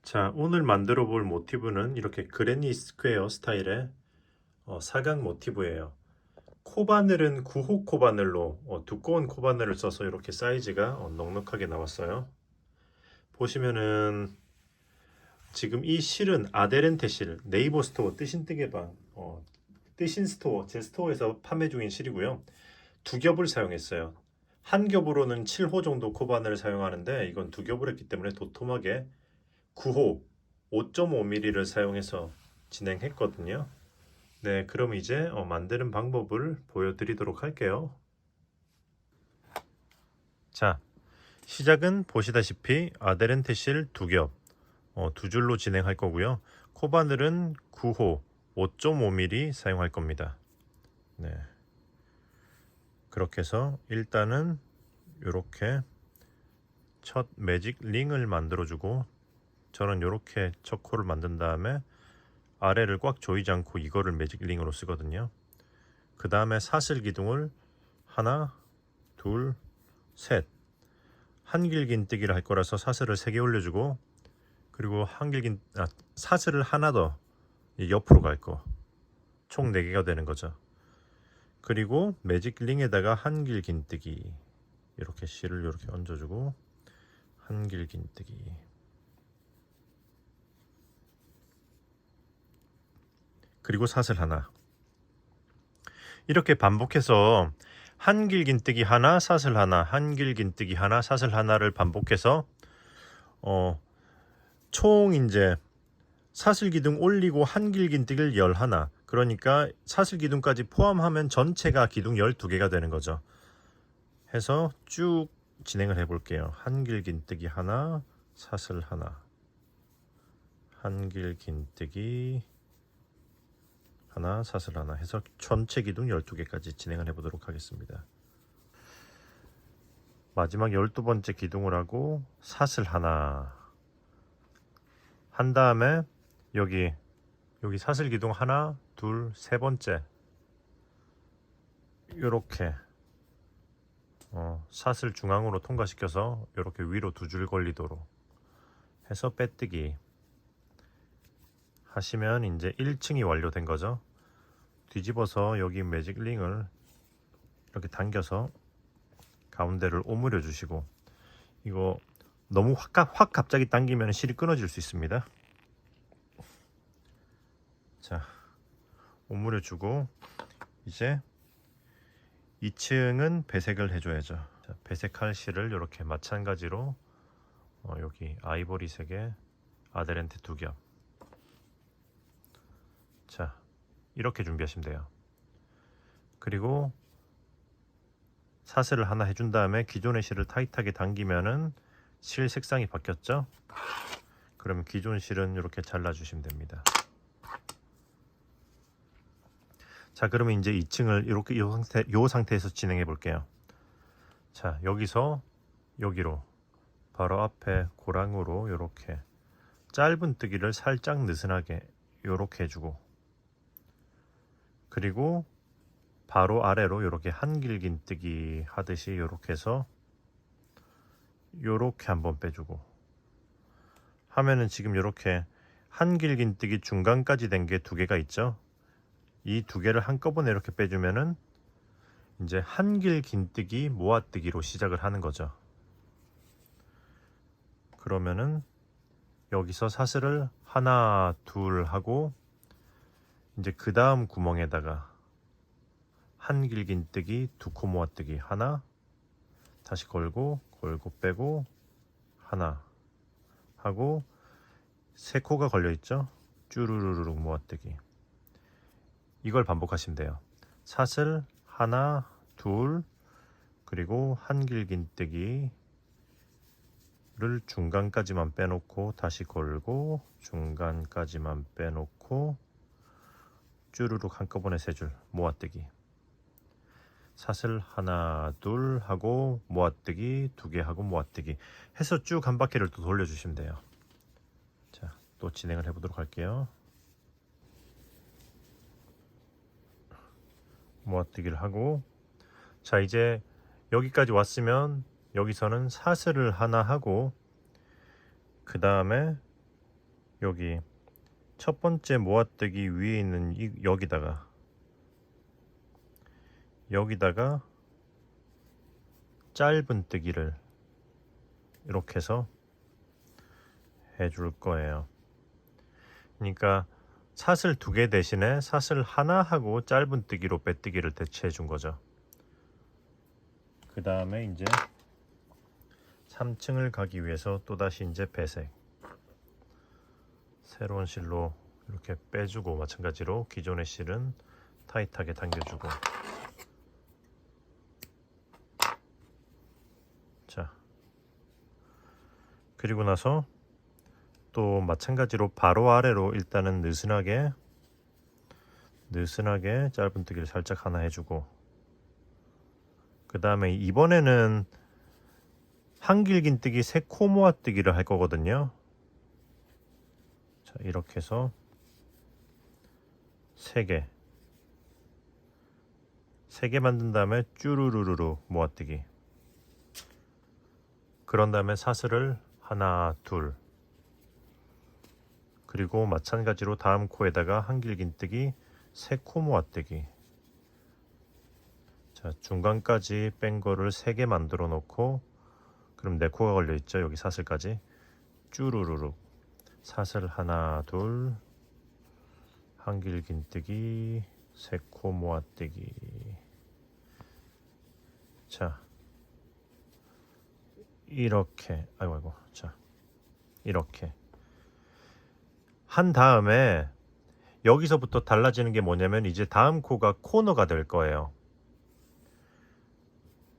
자, 오늘 만들어 볼 모티브는 이렇게 그레니 스퀘어 스타일의 사각 모티브예요. 코바늘은 9호 코바늘로 두꺼운 코바늘을 써서 이렇게 사이즈가 넉넉하게 나왔어요. 보시면은 지금 이 실은 아데렌테 실, 네이버 스토어 뜨신뜨개방, 뜨신 스토어, 제 스토어에서 판매 중인 실이고요. 두 겹을 사용했어요. 한 겹으로는 7호 정도 코바늘을 사용하는데 이건 두 겹을 했기 때문에 도톰하게 9호 5.5mm를 사용해서 진행했거든요. 네, 그럼 이제 만드는 방법을 보여드리도록 할게요. 자, 시작은 보시다시피 아데렌테 실 두 겹, 두 줄로 진행할 거고요. 코바늘은 9호 5.5mm 사용할 겁니다. 네, 그렇게 해서 일단은 이렇게 첫 매직 링을 만들어주고, 저는 이렇게 첫 코를 만든 다음에 아래를 꽉 조이지 않고 이거를 매직 링으로 쓰거든요. 그 다음에 사슬 기둥을 하나, 둘, 셋. 한길긴뜨기를 할 거라서 사슬을 3개 올려주고, 그리고 사슬을 하나 더 옆으로 갈 거. 총 4개가 되는 거죠. 그리고 매직 링에다가 한길긴뜨기, 이렇게 실을 이렇게 얹어주고 한길긴뜨기. 그리고 사슬 하나. 이렇게 반복해서 한길긴뜨기 하나, 사슬 하나, 한길긴뜨기 하나, 사슬 하나를 반복해서 총 이제 사슬 기둥 올리고 한길긴뜨기를 11, 그러니까 사슬 기둥까지 포함하면 전체가 기둥 12개가 되는 거죠. 해서 쭉 진행을 해 볼게요. 한길긴뜨기 하나, 사슬 하나, 한길긴뜨기 하나, 사슬 하나 해서 전체 기둥 12개까지 진행을 해 보도록 하겠습니다. 마지막 12번째 기둥을 하고 사슬 하나 한 다음에 여기 사슬 기둥 하나, 둘, 세 번째 이렇게 사슬 중앙으로 통과시켜서 이렇게 위로 두 줄 걸리도록 해서 빼뜨기 하시면 이제 1층이 완료된 거죠. 뒤집어서 여기 매직 링을 이렇게 당겨서 가운데를 오므려 주시고, 이거 너무 확 갑자기 당기면 실이 끊어질 수 있습니다. 자, 오므려 주고 이제 2층은 배색을 해줘야죠. 자, 배색할 실을 이렇게 마찬가지로 여기 아이보리색의 아데렌테 2겹. 자, 이렇게 준비하시면 돼요. 그리고 사슬을 하나 해준 다음에 기존의 실을 타이트하게 당기면은 실 색상이 바뀌었죠? 그러면 기존 실은 이렇게 잘라주시면 됩니다. 자, 그러면 이제 2층을 이렇게 이 상태에서 진행해 볼게요. 자, 여기서 여기로 바로 앞에 고랑으로 이렇게 짧은 뜨기를 살짝 느슨하게 이렇게 해주고, 그리고 바로 아래로 이렇게 한길긴 뜨기 하듯이 이렇게 해서 이렇게 한번 빼주고 하면은 지금 이렇게 한길긴 뜨기 중간까지 된 게 2개가 있죠. 이 2개를 한꺼번에 이렇게 빼주면은 이제 한길긴 뜨기 모아뜨기로 시작을 하는 거죠. 그러면은 여기서 사슬을 하나, 둘 하고 이제 그 다음 구멍에다가 한길긴뜨기 2코 모아뜨기 하나, 다시 걸고 빼고 하나 하고 3코가 걸려있죠. 쭈루루룩 모아뜨기. 이걸 반복하시면 돼요. 사슬 하나, 둘, 그리고 한길긴뜨기를 중간까지만 빼놓고 다시 걸고 중간까지만 빼놓고 쭈루룩 한꺼번에 3줄 모아뜨기. 사슬 하나, 둘 하고 모아뜨기 2개 하고 모아뜨기 해서 쭉 한 바퀴를 또 돌려주시면 돼요. 자, 또 진행을 해보도록 할게요. 모아뜨기를 하고, 자, 이제 여기까지 왔으면 여기서는 사슬을 하나 하고 그 다음에 여기 첫 번째 모아뜨기 위에 있는 여기다가 짧은 뜨기를 이렇게 해서 해줄 거예요. 그러니까 사슬 2개 대신에 사슬 하나 하고 짧은 뜨기로 빼뜨기를 대체해 준 거죠. 그 다음에 이제 3층을 가기 위해서 또다시 이제 배색, 새로운 실로 이렇게 빼주고, 마찬가지로 기존의 실은 타이트하게 당겨주고. 자, 그리고 나서 또 마찬가지로 바로 아래로 일단은 느슨하게 짧은뜨기를 살짝 하나 해주고, 그 다음에 이번에는 한길긴뜨기 3코 모아뜨기를 할 거거든요. 자, 이렇게 해서 3개 만든 다음에 쭈루루루루 모아뜨기, 그런 다음에 사슬을 하나 둘, 그리고 마찬가지로 다음 코에다가 한길긴뜨기 3코 모아뜨기. 자, 중간까지 뺀 거를 3개 만들어 놓고, 그럼 4코가 걸려 있죠. 여기 사슬까지 쭈루루루 사슬 하나 둘, 한길긴뜨기 3코 모아뜨기. 자, 이렇게 자, 이렇게 한 다음에 여기서부터 달라지는 게 뭐냐면 이제 다음 코가 코너가 될 거예요.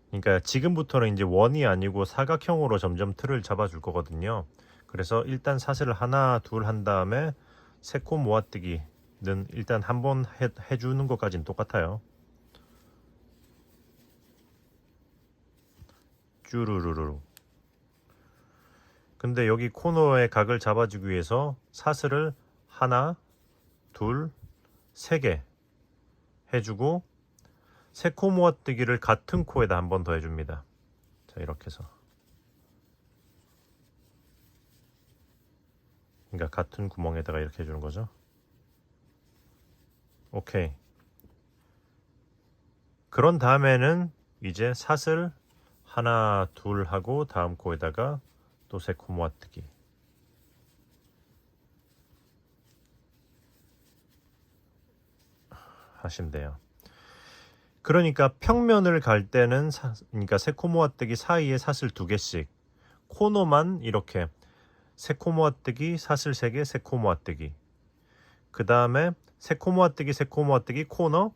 그러니까 지금부터는 이제 원이 아니고 사각형으로 점점 틀을 잡아줄 거거든요. 그래서 일단 사슬을 하나 둘 한 다음에 3코 모아뜨기는 일단 한번 해주는 것까지는 똑같아요. 쭈루루루. 근데 여기 코너의 각을 잡아주기 위해서 사슬을 하나 둘 3개 해주고 3코 모아뜨기를 같은 코에다 한 번 더 해줍니다. 자, 이렇게 해서, 그러니까 같은 구멍에다가 이렇게 해주는 거죠. 오케이. 그런 다음에는 이제 사슬 하나 둘 하고 다음 코에다가 또 3코 모아뜨기. 하시면 돼요. 그러니까 평면을 갈 때는 그러니까 3코 모아뜨기 사이에 사슬 2개씩, 코너만 이렇게 3코 모아뜨기 사슬 3개 3코 모아뜨기, 그 다음에 3코 모아뜨기 3코 모아뜨기 코너,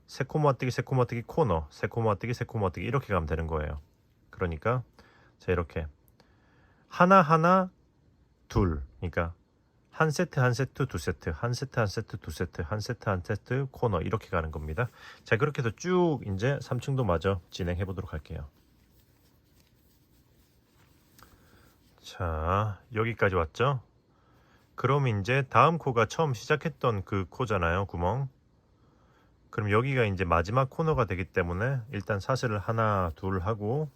3코 모아뜨기 3코 모아뜨기 코너, 3코 모아뜨기 3코 모아뜨기, 이렇게 가면 되는 거예요. 그러니까 자, 이렇게 하나 둘, 그러니까 한 세트 두 세트, 한 세트 두 세트, 한 세트 코너, 이렇게 가는 겁니다. 자, 그렇게 해서 쭉 이제 3층도 마저 진행해 보도록 할게요. 자, 여기까지 왔죠? 그럼 이제 다음 코가 처음 시작했던 그 코잖아요, 구멍. 그럼 여기가 이제 마지막 코너가 되기 때문에 일단 사슬을 하나 둘 하고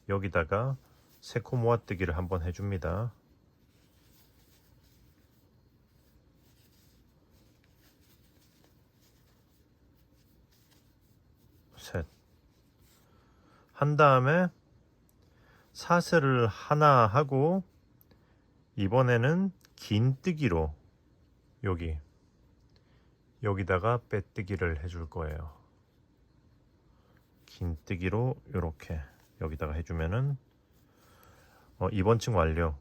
여기다가 3코 모아뜨기를 한번 해줍니다. 셋. 한 다음에 사슬을 하나 하고 이번에는 긴뜨기로 여기다가 빼뜨기를 해줄 거예요. 긴뜨기로 이렇게 여기다가 해주면은 이번 층 완료.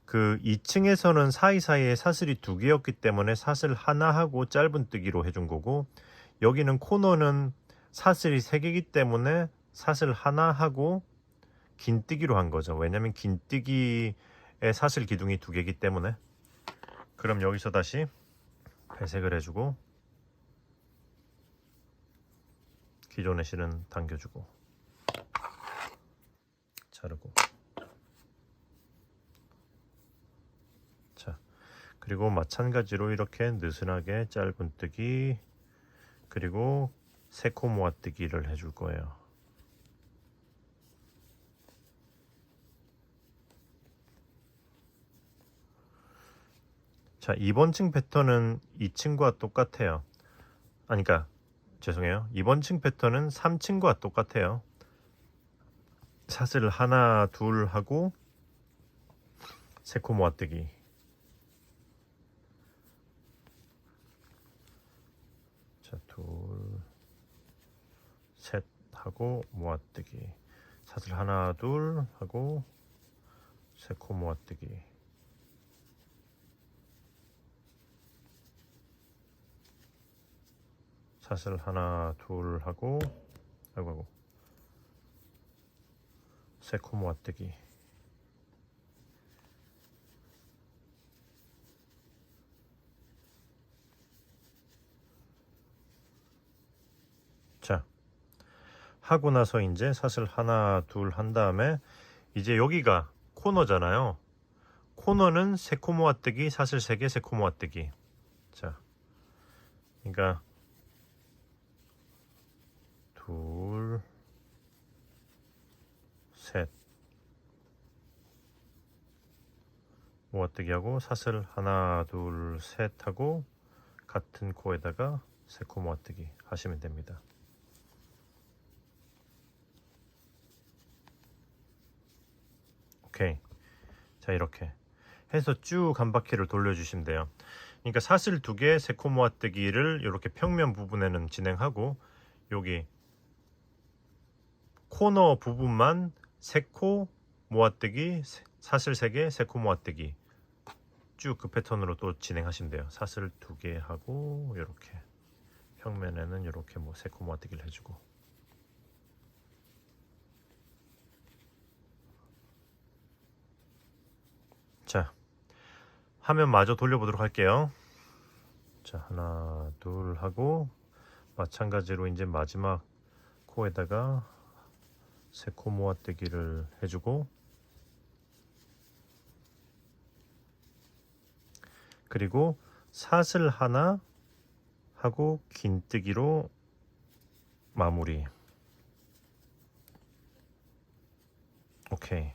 그 2층에서는 사이사이에 사슬이 2개였기 때문에 사슬 하나 하고 짧은 뜨기로 해준 거고, 여기는 코너는 사슬이 3개이기 때문에 사슬 하나 하고 긴뜨기로 한 거죠. 왜냐면 긴뜨기에 사슬 기둥이 2개이기 때문에. 그럼 여기서 다시 배색을 해주고 기존의 실은 당겨주고 자르고, 자, 그리고 마찬가지로 이렇게 느슨하게 짧은뜨기 그리고 3코 모아뜨기를 해줄 거예요. 자, 2번 층 패턴은 2층과 똑같아요. 아니, 그러니까 죄송해요. 2번 층 패턴은 3층과 똑같아요. 샷을 하나, 둘 하고 세코 모아뜨기. 자, 둘, 셋 하고 모아뜨기. 샷을 하나, 둘 하고 세코 모아뜨기. 샷을 하나, 둘 하고 아이고 세코 모아뜨기. 자, 하고 나서 이제 샷을 하나, 둘 한 다음에 이제 여기가 코너잖아요. 코너는 세코 모아뜨기, 샷을 3개, 세코 모아뜨기. 자, 그러니까 둘, 셋 모아뜨기 하고 샷을 하나, 둘, 셋 하고 같은 코에다가 세코 모아뜨기 하시면 됩니다. 오케이. 자, 이렇게 해서 쭉 한 바퀴를 돌려주시면 돼요. 그러니까 샷을 2개, 세코 모아뜨기를 이렇게 평면 부분에는 진행하고 여기 코너 부분만 세코 모아뜨기, 샷을 3개, 세코 모아뜨기 쭉 그 패턴으로 또 진행하시면 돼요. 샷을 2개 하고 이렇게 평면에는 이렇게 뭐 세코 모아뜨기를 해주고. 자, 화면 마저 돌려보도록 할게요. 자, 하나, 둘 하고 마찬가지로 이제 마지막 코에다가 세코 모아뜨기를 해주고, 그리고 샷을 하나 하고 긴뜨기로 마무리. 오케이.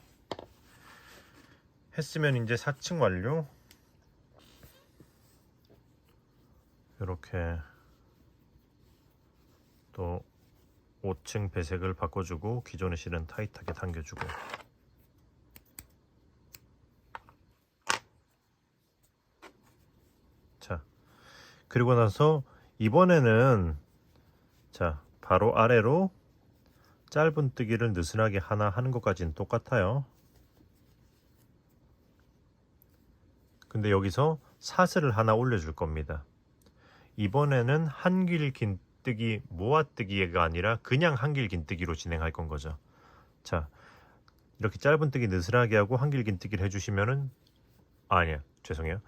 했으면 이제 4층 완료. 이렇게 또 5층 배색을 바꿔주고 기존의 실은 타이트하게 당겨주고. 자, 그리고 나서 이번에는 자, 바로 아래로 짧은뜨기를 느슨하게 하나 하는 것까지는 똑같아요. 근데 여기서 사슬을 하나 올려줄 겁니다. 이번에는 한길 긴뜨기 모아뜨기가 아니라 그냥 한길 긴뜨기로 진행할 건 거죠. 자, 이렇게 짧은뜨기 느슨하게 하고 한길 긴뜨기를 해주시면은 아니야, 죄송해요.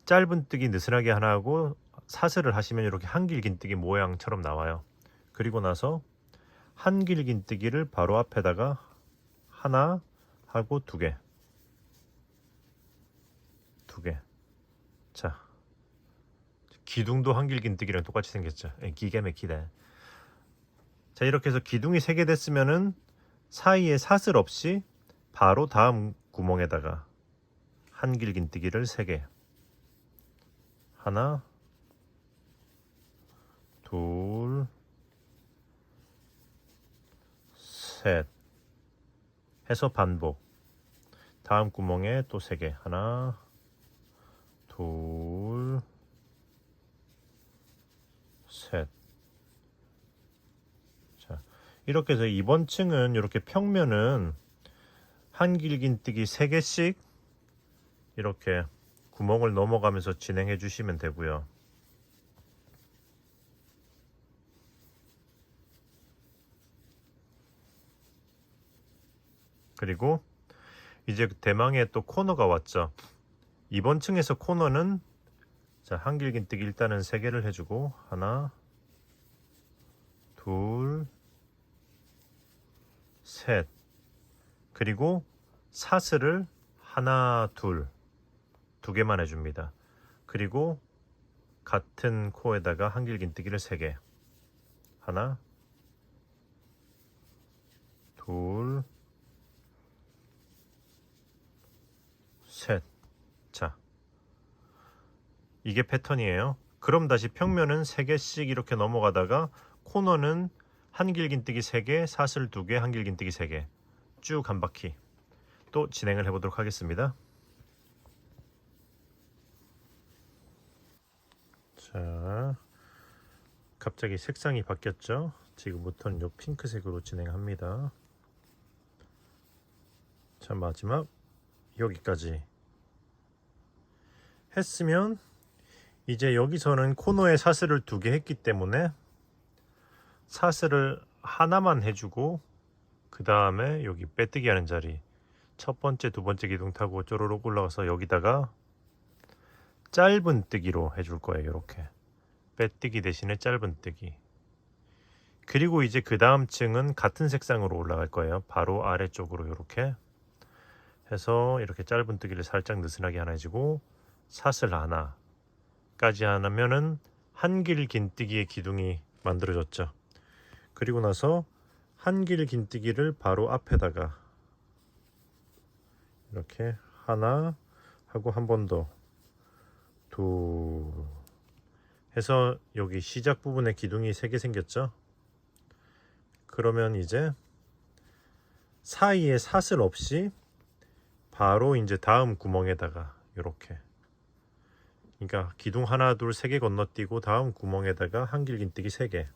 짧은뜨기 느슨하게 하나 하고 사슬을 하시면 이렇게 한길 긴뜨기 모양처럼 나와요. 그리고 나서 한길 긴뜨기를 바로 앞에다가 하나 하고 2개. 자, 기둥도 한길 긴뜨기랑 똑같이 생겼죠. 기가 막히다. 자, 이렇게 해서 기둥이 3개 됐으면은 사이에 사슬 없이 바로 다음 구멍에다가 한길 긴뜨기를 3개. 하나, 둘, 셋 해서 반복. 다음 구멍에 또 3개. 하나, 둘, 셋. 자, 이렇게 해서 이번 층은 이렇게 평면은 한길 긴뜨기 3개씩 이렇게 구멍을 넘어가면서 진행해 주시면 되고요. 그리고 이제 대망의 또 코너가 왔죠. 이번 층에서 코너는 자, 한길 긴뜨기 일단은 3개를 해주고 하나, 둘, 셋. 그리고 사슬을 하나, 둘, 2개만 해줍니다. 그리고 같은 코에다가 한길 긴뜨기를 3개. 하나, 둘, 셋. 자, 이게 패턴이에요. 그럼 다시 평면은 3개씩 이렇게 넘어가다가 코너는 한길긴뜨기 3개, 사슬 2개, 한길긴뜨기 3개 쭉 한 바퀴 또 진행을 해보도록 하겠습니다. 자, 갑자기 색상이 바뀌었죠? 지금부터는 요 핑크색으로 진행합니다. 자, 마지막 여기까지 했으면 이제 여기서는 코너에 사슬을 2개 했기 때문에 사슬을 하나만 해주고 그 다음에 여기 빼뜨기 하는 자리 첫 번째, 두 번째 기둥 타고 쪼르륵 올라가서 여기다가 짧은 뜨기로 해줄 거예요. 이렇게 빼뜨기 대신에 짧은 뜨기. 그리고 이제 그 다음 층은 같은 색상으로 올라갈 거예요. 바로 아래쪽으로 이렇게 해서 이렇게 짧은 뜨기를 살짝 느슨하게 하나 해주고 사슬 하나까지 하면은 한길 긴뜨기의 기둥이 만들어졌죠. 그리고 나서 한길 긴뜨기를 바로 앞에다가 이렇게 하나 하고 한 번 더 둘 해서 여기 시작 부분에 기둥이 3개 생겼죠. 그러면 이제 사이에 사슬 없이 바로 이제 다음 구멍에다가 이렇게, 그러니까 기둥 하나 둘 3개 건너뛰고 다음 구멍에다가 한길긴뜨기 3개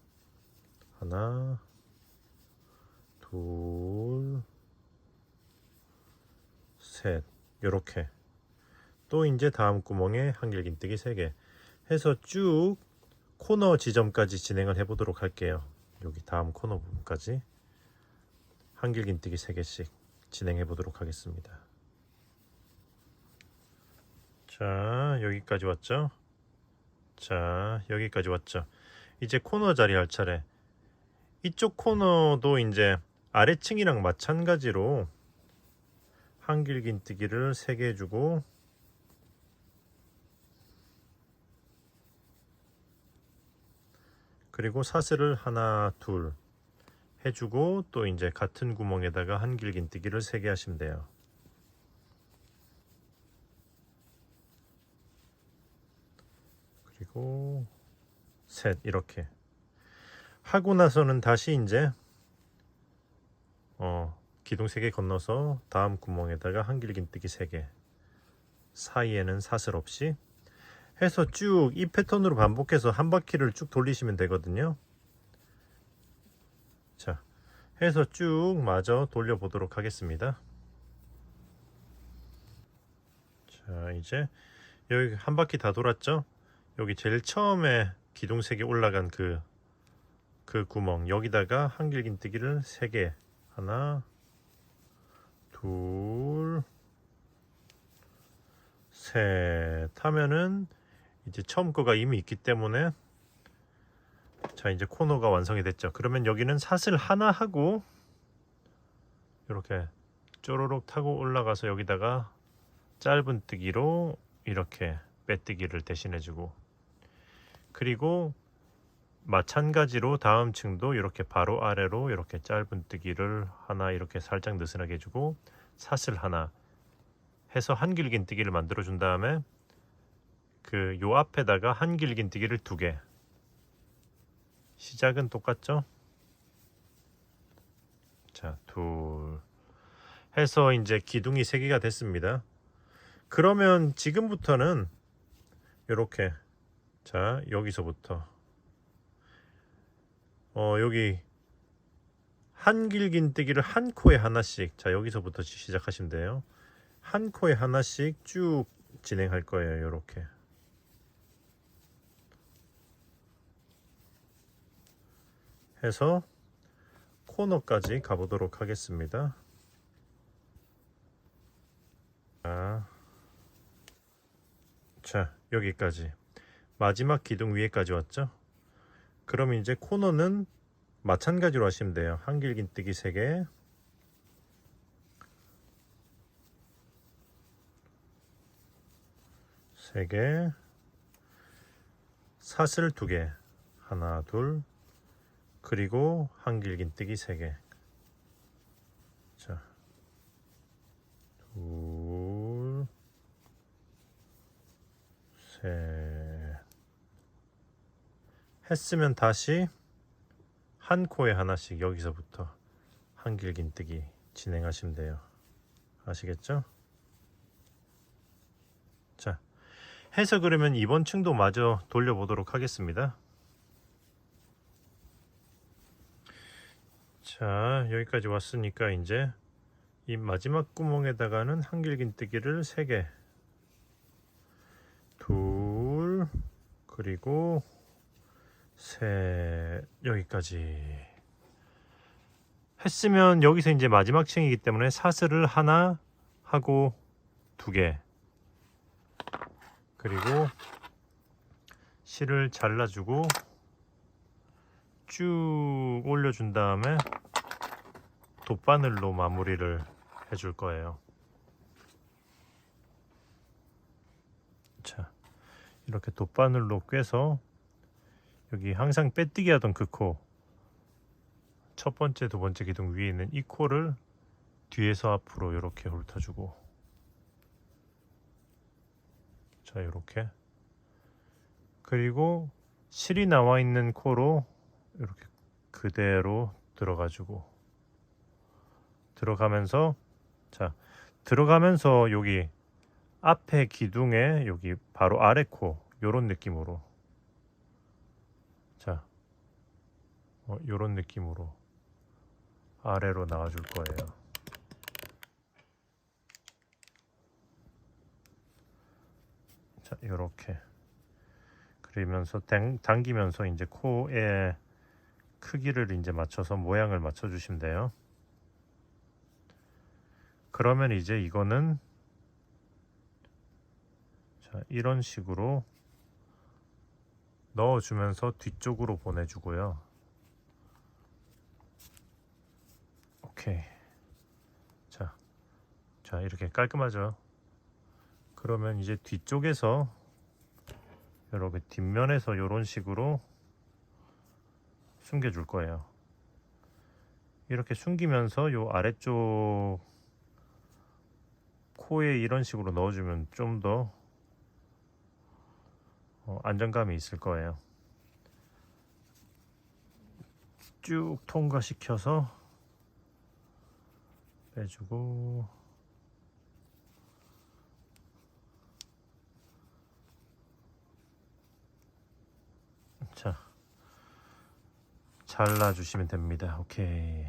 하나 둘 셋 이렇게 또 이제 다음 구멍에 한길긴뜨기 3개 해서 쭉 코너 지점까지 진행을 해보도록 할게요. 여기 다음 코너 부분까지 한길긴뜨기 3개씩 진행해 보도록 하겠습니다. 자, 여기까지 왔죠? 자, 여기까지 왔죠? 이제 코너 자리 할 차례. 이쪽 코너도 이제 아래층이랑 마찬가지로 한길긴뜨기를 3개 해주고 그리고 사슬을 하나 둘 해주고 또 이제 같은 구멍에다가 한길긴뜨기를 3개 하시면 돼요. 그리고 셋 이렇게 하고 나서는 다시 이제 기둥 3개 건너서 다음 구멍에다가 한길긴뜨기 3개 사이에는 사슬 없이 해서 쭉 이 패턴으로 반복해서 한 바퀴를 쭉 돌리시면 되거든요. 자, 해서 쭉 마저 돌려보도록 하겠습니다. 자, 이제 여기 한 바퀴 다 돌았죠? 여기 제일 처음에 기둥 3개 올라간 그 구멍 여기다가 한길긴뜨기를 3개 하나 둘 셋 하면은 이제 처음 거가 이미 있기 때문에 자, 이제 코너가 완성이 됐죠. 그러면 여기는 사슬 하나 하고 이렇게 쪼로록 타고 올라가서 여기다가 짧은 뜨기로 이렇게 빼뜨기를 대신해주고 그리고 마찬가지로 다음 층도 이렇게 바로 아래로 이렇게 짧은 뜨기를 하나 이렇게 살짝 느슨하게 해주고 사슬 하나 해서 한길긴뜨기를 만들어 준 다음에 그 요 앞에다가 한길긴뜨기를 2개 시작은 똑같죠? 자, 둘 해서 이제 기둥이 3개가 됐습니다. 그러면 지금부터는 이렇게 자, 여기서부터 여기 한길긴뜨기를 한 코에 하나씩 자, 여기서부터 시작하시면 돼요. 한 코에 하나씩 쭉 진행할 거예요. 이렇게 해서 코너까지 가보도록 하겠습니다. 자, 여기까지 마지막 기둥 위에까지 왔죠? 그럼 이제 코너는 마찬가지로 하시면 돼요. 한길긴뜨기 3개 사슬 2개 하나 둘 그리고 한길긴뜨기 3개 자, 둘 셋 했으면 다시 한 코에 하나씩 여기서부터 한길긴뜨기 진행하시면 돼요. 아시겠죠? 자, 해서 그러면 이번 층도 마저 돌려보도록 하겠습니다. 자, 여기까지 왔으니까 이제 이 마지막 구멍에다가는 한길긴뜨기를 3개, 둘, 그리고 셋, 여기까지 했으면 여기서 이제 마지막 층이기 때문에 사슬을 하나 하고 2개, 그리고 실을 잘라주고 쭉 올려준 다음에 돗바늘로 마무리를 해줄 거예요. 자, 이렇게 돗바늘로 꿰서 여기 항상 빼뜨기 하던 그 코, 첫 번째, 두 번째 기둥 위에 있는 이 코를 뒤에서 앞으로 이렇게 훑어주고, 자, 이렇게, 그리고 실이 나와 있는 코로 이렇게 그대로 들어가주고, 들어가면서, 자, 들어가면서 여기 앞에 기둥에 여기 바로 아래 코, 요런 느낌으로, 자, 요런 느낌으로 아래로 나와줄 거예요. 자, 요렇게 그러면서 당기면서 이제 코의 크기를 이제 맞춰서 모양을 맞춰 주시면 돼요. 그러면 이제 이거는, 자, 이런 식으로 넣어주면서 뒤쪽으로 보내주고요. 오케이. 자, 이렇게 깔끔하죠. 그러면 이제 뒤쪽에서 이렇게 뒷면에서 이런 식으로 숨겨줄 거예요. 이렇게 숨기면서 요 아래쪽 코에 이런 식으로 넣어주면 좀 더 안정감이 있을 거예요. 쭉 통과시켜서 빼주고, 자, 잘라주시면 됩니다. 오케이.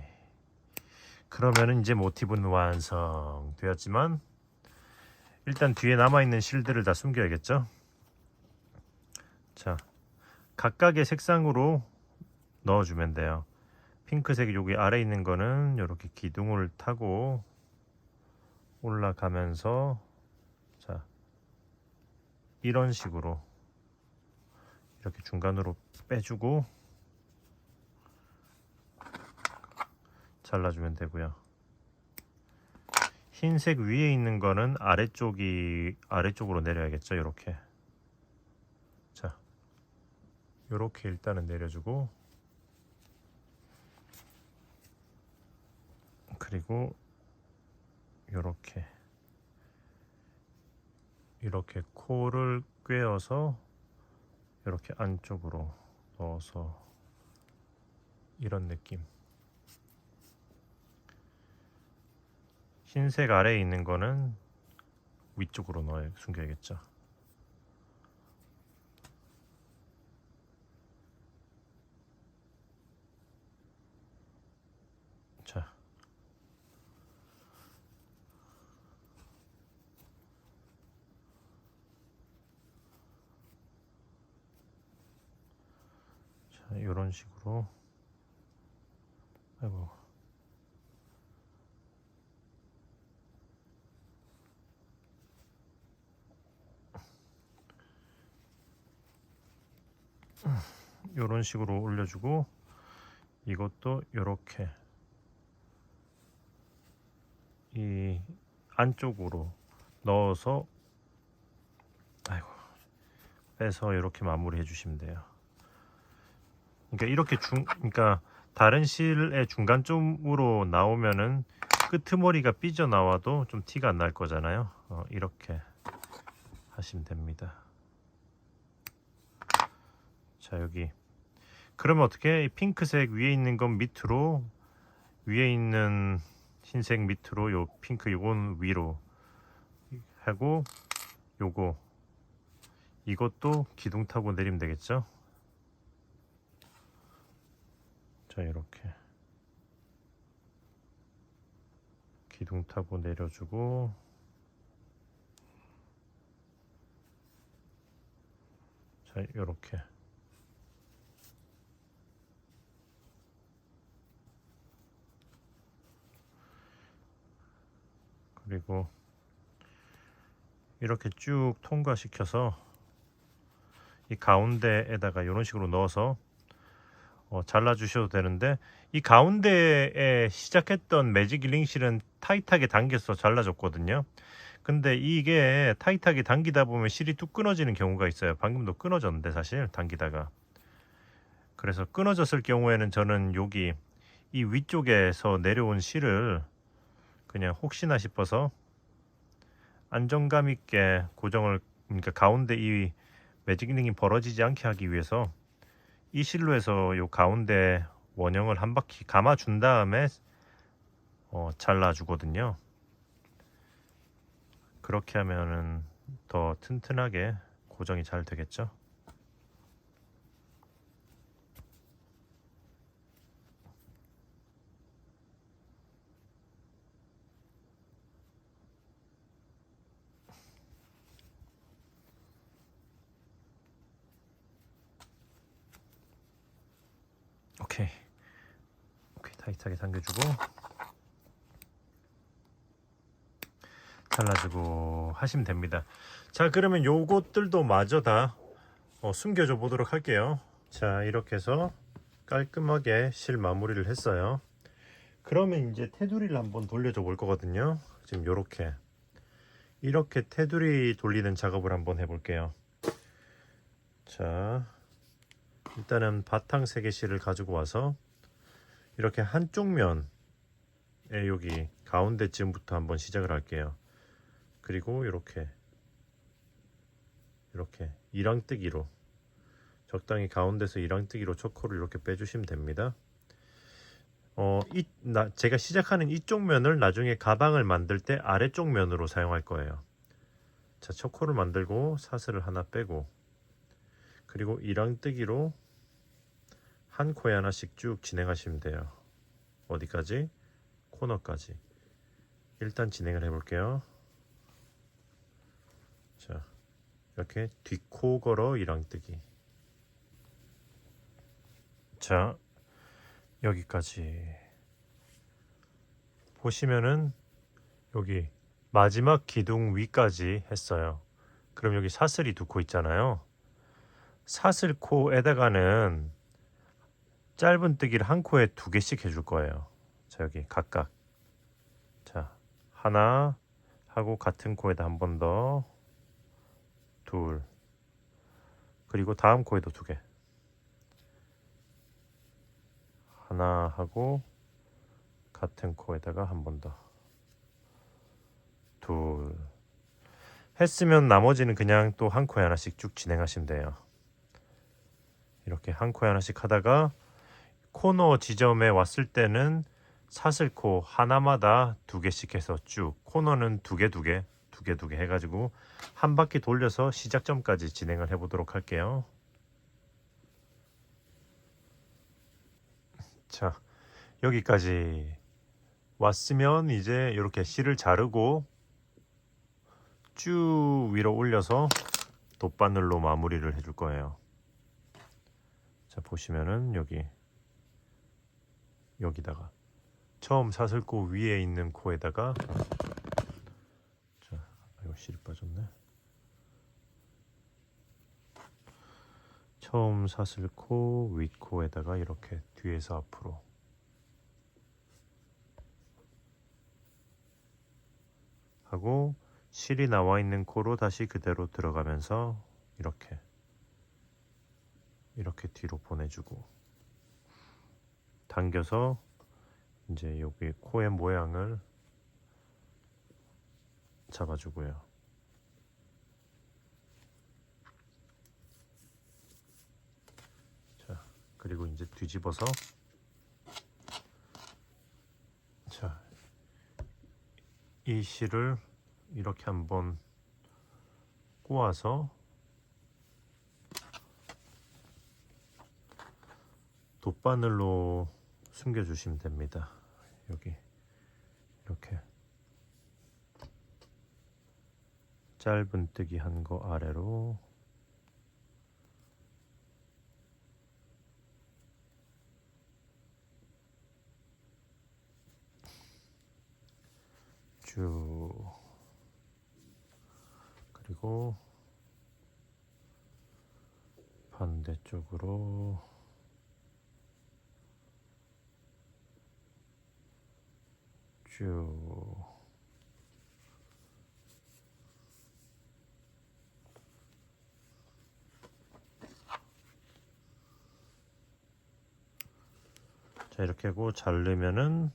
그러면은 이제 모티브는 완성되었지만 일단 뒤에 남아있는 실들을 다 숨겨야겠죠. 자, 각각의 색상으로 넣어주면 돼요. 핑크색 여기 아래 있는 거는 이렇게 기둥을 타고 올라가면서, 자, 이런 식으로 이렇게 중간으로 빼주고 잘라주면 되고요. 흰색 위에 있는 거는 아래쪽으로 내려야겠죠. 이렇게, 자, 이렇게 일단은 내려주고, 그리고 이렇게 코를 꿰어서 이렇게 안쪽으로 넣어서 이런 느낌. 흰색 아래에 있는 거는 위쪽으로 숨겨야겠죠. 자, 이런 식으로, 아이고, 이런 식으로 올려주고, 이것도 이렇게 이 안쪽으로 넣어서, 아이고, 빼서 이렇게 마무리해 주시면 돼요. 그러니까 이렇게 그러니까 다른 실의 중간점으로 나오면은 끄트머리가 삐져 나와도 좀 티가 안 날 거잖아요. 이렇게 하시면 됩니다. 자, 여기 그러면 어떻게 이 핑크색 위에 있는 건 밑으로, 위에 있는 흰색 밑으로, 요 핑크 요건 위로 하고, 요거 이것도 기둥 타고 내리면 되겠죠. 자, 이렇게 기둥 타고 내려주고, 자, 이렇게 그리고 이렇게 쭉 통과시켜서 이 가운데에다가 이런 식으로 넣어서 잘라 주셔도 되는데, 이 가운데에 시작했던 매직 링실은 타이트하게 당겨서 잘라줬거든요. 근데 이게 타이트하게 당기다 보면 실이 뚝 끊어지는 경우가 있어요. 방금도 끊어졌는데 사실 당기다가. 그래서 끊어졌을 경우에는 저는 여기 이 위쪽에서 내려온 실을 그냥 혹시나 싶어서 안정감 있게 고정을, 그러니까 가운데 이 매직링이 벌어지지 않게 하기 위해서 이 실로 해서 요 가운데 원형을 한 바퀴 감아 준 다음에 잘라 주거든요. 그렇게 하면은 더 튼튼하게 고정이 잘 되겠죠. 오케이. 타이트하게 당겨주고 잘라주고 하시면 됩니다. 자, 그러면 요것들도 마저 다 숨겨줘 보도록 할게요. 자, 이렇게 해서 깔끔하게 실 마무리를 했어요. 그러면 이제 테두리를 한번 돌려줘 볼 거거든요. 지금 이렇게 테두리 돌리는 작업을 한번 해볼게요. 자, 일단은 바탕 세개실을 가지고 와서 이렇게 한쪽 면에 여기 가운데쯤부터 한번 시작을 할게요. 그리고 이렇게 이랑뜨기로 적당히 가운데서 이랑뜨기로 초코를 이렇게 빼주시면 됩니다. 제가 시작하는 이쪽 면을 나중에 가방을 만들 때 아래쪽 면으로 사용할 거예요. 자, 초코를 만들고 사슬을 하나 빼고, 그리고 이랑뜨기로 한 코에 하나씩 쭉 진행하시면 돼요. 어디까지? 코너까지. 일단 진행을 해볼게요. 자, 이렇게 뒷코 걸어 이랑뜨기. 자, 여기까지 보시면은 여기 마지막 기둥 위까지 했어요. 그럼 여기 사슬이 두 코 있잖아요. 사슬코에다가는 짧은 뜨기를 한 코에 두 개씩 해줄 거예요. 자, 여기 각각. 자, 하나 하고 같은 코에다 한 번 더, 둘, 그리고 다음 코에도 두 개. 하나 하고 같은 코에다가 한 번 더, 둘. 했으면 나머지는 그냥 또 한 코에 하나씩 쭉 진행하시면 돼요. 이렇게 한 코에 하나씩 하다가 코너 지점에 왔을 때는 사슬코 하나마다 두 개씩 해서 쭉, 코너는 두 개 해가지고 한 바퀴 돌려서 시작점까지 진행을 해보도록 할게요. 자, 여기까지 왔으면 이제 이렇게 실을 자르고 쭉 위로 올려서 돗바늘로 마무리를 해줄 거예요. 자, 보시면은 여기다가 처음 사슬코 위에 있는 코에다가, 자, 이거 실이 빠졌네. 처음 사슬코 윗코에다가 이렇게 뒤에서 앞으로 하고, 실이 나와 있는 코로 다시 그대로 들어가면서 이렇게 뒤로 보내주고, 당겨서 이제 여기 코의 모양을 잡아주고요. 자, 그리고 뒤집어서 자, 이 실을 이렇게 한번 꼬아서 돗바늘로 숨겨주시면 됩니다. 여기 이렇게 짧은뜨기 한 거 아래로 쭉, 그리고 반대쪽으로 쭉. 자, 이렇게 하고 자르면은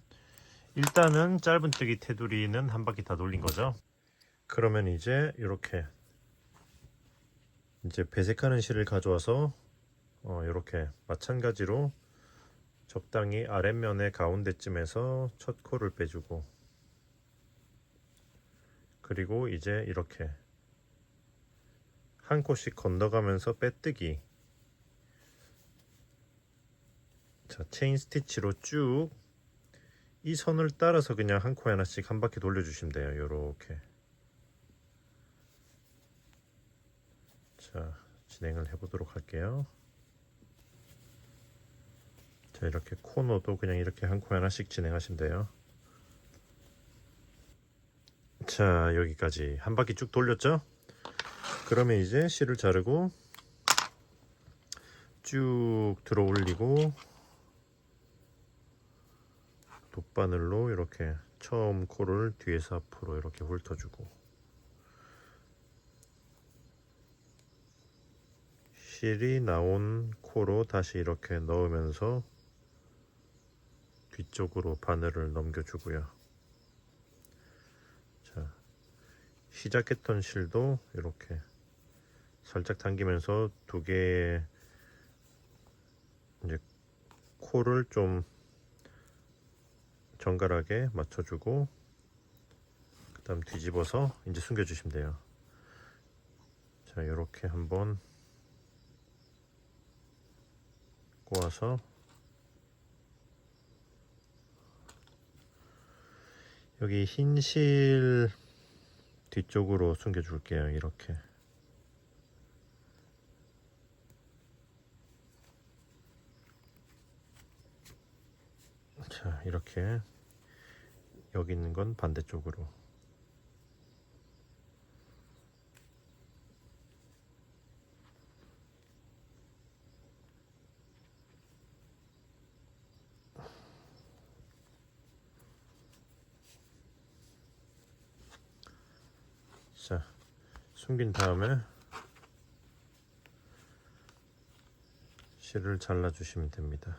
일단은 짧은뜨기 테두리는 한 바퀴 다 돌린 거죠. 그러면 이제 이렇게 이제 배색하는 실을 가져와서 이렇게 마찬가지로 적당히 아랫면의 가운데쯤에서 첫 코를 빼주고, 그리고 이제 이렇게 한 코씩 건너가면서 빼뜨기. 자, 체인 스티치로 쭉 이 선을 따라서 그냥 한 코에 하나씩 한 바퀴 돌려주시면 돼요. 요렇게. 자, 진행을 해보도록 할게요. 자, 이렇게 코너도 그냥 이렇게 한 코에 하나씩 진행하시면 돼요. 자, 여기까지 한 바퀴 쭉 돌렸죠? 그러면 이제 실을 자르고 쭉 들어 올리고 돗바늘로 이렇게 처음 코를 뒤에서 앞으로 이렇게 훑어주고, 실이 나온 코로 다시 이렇게 넣으면서 뒤쪽으로 바늘을 넘겨주고요. 자, 시작했던 실도 이렇게 살짝 당기면서 두 개의 이제 코를 좀 정갈하게 맞춰주고, 그 다음 뒤집어서 이제 숨겨주시면 돼요. 자, 이렇게 한번 꼬아서 여기 흰 실 뒤쪽으로 숨겨줄게요. 이렇게. 자, 이렇게 여기 있는 건 반대쪽으로. 자, 숨긴 다음에 실을 잘라주시면 됩니다.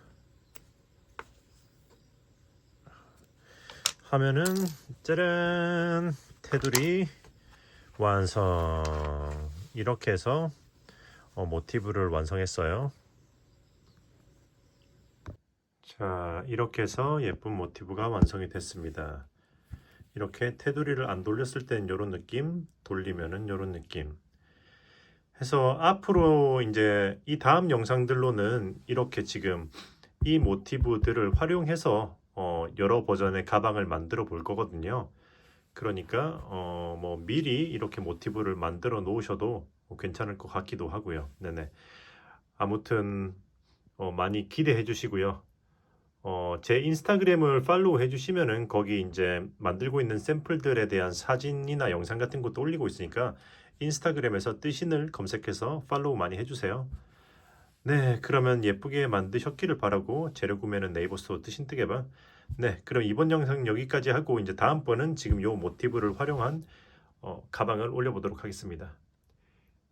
하면은 짜란, 테두리 완성. 이렇게 해서 모티브를 완성했어요. 자, 이렇게 해서 예쁜 모티브가 완성이 됐습니다. 이렇게 테두리를 안 돌렸을 땐 이런 느낌, 돌리면은 이런 느낌 해서, 앞으로 이제 이 다음 영상들로는 이렇게 지금 이 모티브들을 활용해서 여러 버전의 가방을 만들어 볼 거거든요. 그러니까 뭐 미리 이렇게 모티브를 만들어 놓으셔도 괜찮을 것 같기도 하고요. 네네. 아무튼 많이 기대해 주시고요. 제 인스타그램을 팔로우 해주시면은 거기 이제 만들고 있는 샘플들에 대한 사진이나 영상 같은 것도 올리고 있으니까 인스타그램에서 뜨신을 검색해서 팔로우 많이 해주세요. 네, 그러면 예쁘게 만드셨기를 바라고, 재료 구매는 네이버 스토어 뜨신 뜨개방. 네, 그럼 이번 영상 여기까지 하고 이제 다음번은 지금 요 모티브를 활용한 가방을 올려보도록 하겠습니다.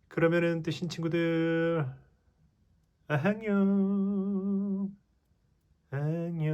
그러면은 뜨신 친구들 안녕. 안녕.